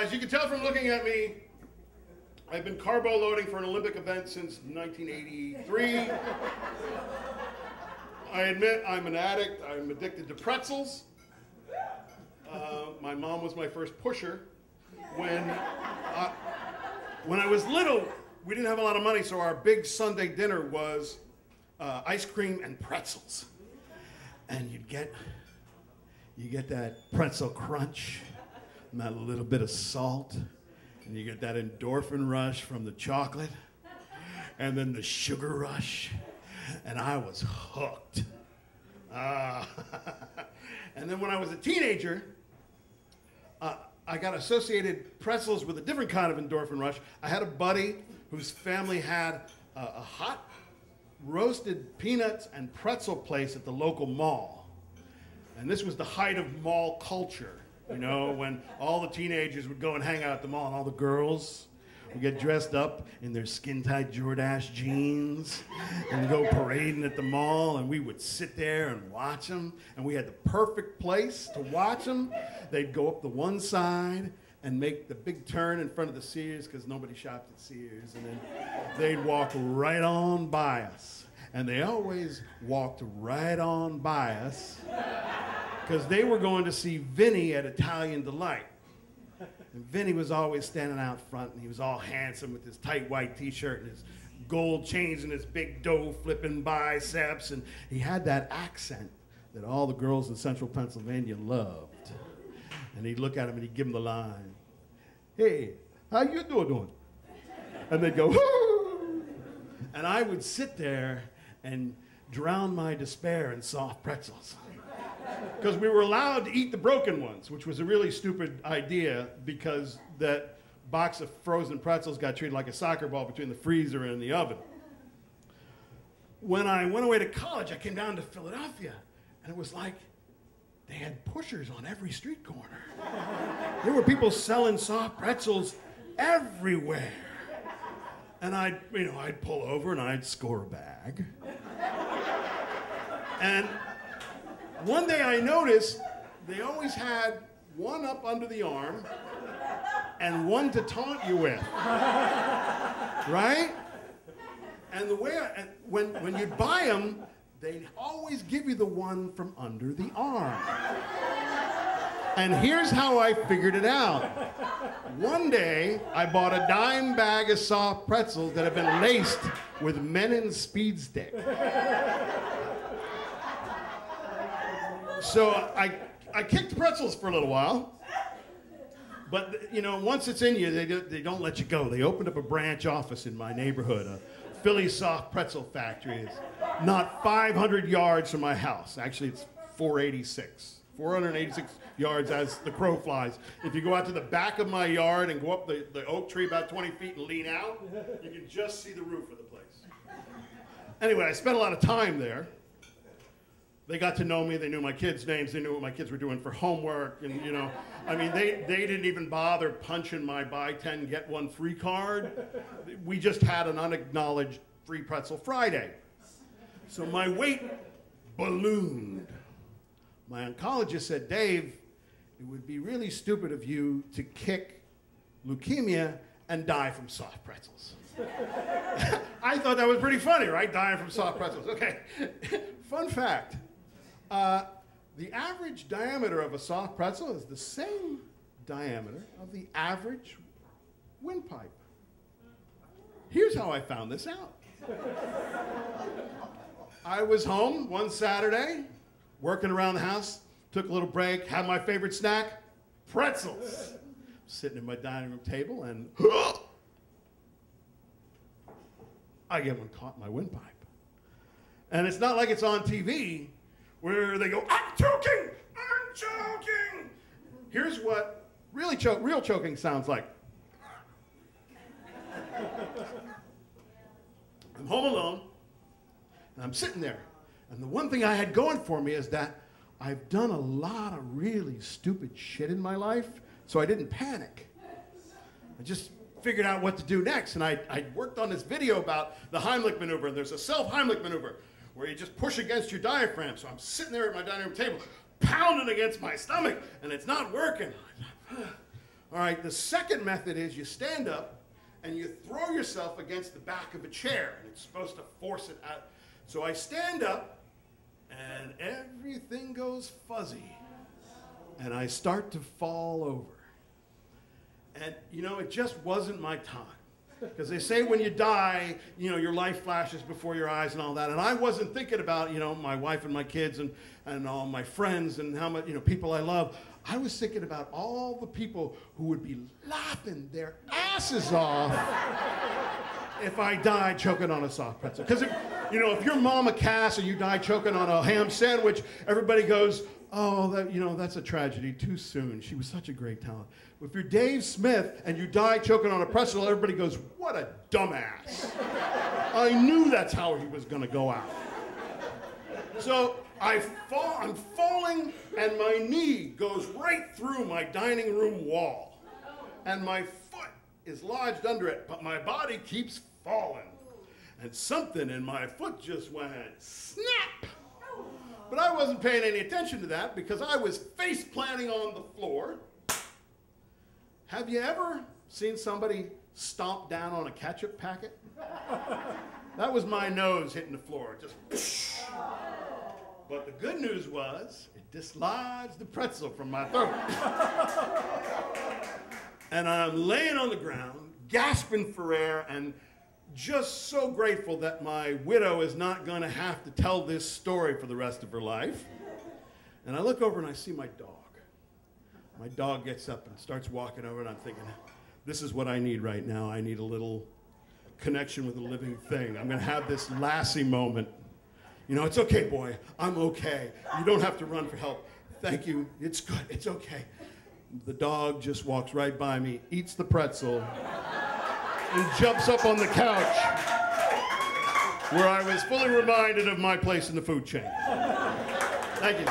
as you can tell from looking at me, I've been carbo loading for an Olympic event since 1983. I admit I'm an addict. I'm addicted to pretzels. My mom was my first pusher. When I was little, we didn't have a lot of money, so our big Sunday dinner was ice cream and pretzels. And you get that pretzel crunch and that little bit of salt, and you get that endorphin rush from the chocolate, and then the sugar rush, and I was hooked. And then when I was a teenager, I got associated pretzels with a different kind of endorphin rush. I had a buddy whose family had a hot roasted peanuts and pretzel place at the local mall. And this was the height of mall culture, you know, when all the teenagers would go and hang out at the mall, and all the girls would get dressed up in their skin-tight Jordache jeans and go parading at the mall, and we would sit there and watch them, and we had the perfect place to watch them. They'd go up the one side and make the big turn in front of the Sears, because nobody shopped at Sears, and then they'd walk right on by us. And they always walked right on by us because they were going to see Vinny at Italian Delight. And Vinny was always standing out front, and he was all handsome with his tight white t-shirt and his gold chains and his big dough flipping biceps, and he had that accent that all the girls in central Pennsylvania loved. And he'd look at him and he'd give him the line, "Hey, how you doing?" And they'd go, "Woo!" And I would sit there and drown my despair in soft pretzels. Because we were allowed to eat the broken ones, which was a really stupid idea, because that box of frozen pretzels got treated like a soccer ball between the freezer and the oven. When I went away to college, I came down to Philadelphia, and it was like they had pushers on every street corner. There were people selling soft pretzels everywhere. And I'd pull over and I'd score a bag. And one day I noticed they always had one up under the arm and one to taunt you with, right? And the way when you'd buy them, they'd always give you the one from under the arm. And here's how I figured it out. One day, I bought a dime bag of soft pretzels that had been laced with Menin Speed Stick. So I kicked pretzels for a little while, but you know, once it's in you, they don't let you go. They opened up a branch office in my neighborhood, a Philly soft pretzel factory. It's not 500 yards from my house. Actually, it's 486 yards as the crow flies. If you go out to the back of my yard and go up the oak tree about 20 feet and lean out, you can just see the roof of the place. Anyway, I spent a lot of time there. They got to know me. They knew my kids' names. They knew what my kids were doing for homework. And, you know, I mean, they didn't even bother punching my buy 10, get 1 free card. We just had an unacknowledged free pretzel Friday. So my weight ballooned. My oncologist said, "Dave, it would be really stupid of you to kick leukemia and die from soft pretzels." I thought that was pretty funny, right? Dying from soft pretzels. Okay. Fun fact. The average diameter of a soft pretzel is the same diameter of the average windpipe. Here's how I found this out. I was home one Saturday, working around the house, took a little break, had my favorite snack, pretzels. Sitting at my dining room table, and I get one caught in my windpipe. And it's not like it's on TV where they go, "I'm choking, I'm choking." Here's what real choking sounds like. I'm home alone, and I'm sitting there. And the one thing I had going for me is that I've done a lot of really stupid shit in my life, so I didn't panic. I just figured out what to do next, and I worked on this video about the Heimlich maneuver, and there's a self-Heimlich maneuver where you just push against your diaphragm. So I'm sitting there at my dining room table, pounding against my stomach, and it's not working. All right, the second method is you stand up and you throw yourself against the back of a chair, and it's supposed to force it out. So I stand up, and everything goes fuzzy, and I start to fall over. And, you know, it just wasn't my time. Because they say when you die, you know, your life flashes before your eyes and all that. And I wasn't thinking about, you know, my wife and my kids and all my friends and how much, you know, people I love. I was thinking about all the people who would be laughing their asses off if I died choking on a soft pretzel. Because, you know, if you're Mama Cass and you die choking on a ham sandwich, everybody goes, oh, that, you know, that's a tragedy, too soon. She was such a great talent. If you're Dave Smith and you die choking on a pretzel, everybody goes, what a dumbass. I knew that's how he was going to go out. So I'm falling, and my knee goes right through my dining room wall. And my foot is lodged under it, but my body keeps falling. And something in my foot just went snap. But I wasn't paying any attention to that because I was face planting on the floor. Have you ever seen somebody stomp down on a ketchup packet? That was my nose hitting the floor, just. But the good news was it dislodged the pretzel from my throat. And I'm laying on the ground, gasping for air, and just so grateful that my widow is not going to have to tell this story for the rest of her life. And I look over and I see my dog. My dog gets up and starts walking over, and I'm thinking, this is what I need right now. I need a little connection with a living thing. I'm going to have this Lassie moment. You know, it's okay, boy. I'm okay. You don't have to run for help. Thank you. It's good. It's okay. The dog just walks right by me, eats the pretzel, and jumps up on the couch where I was fully reminded of my place in the food chain. Thank you.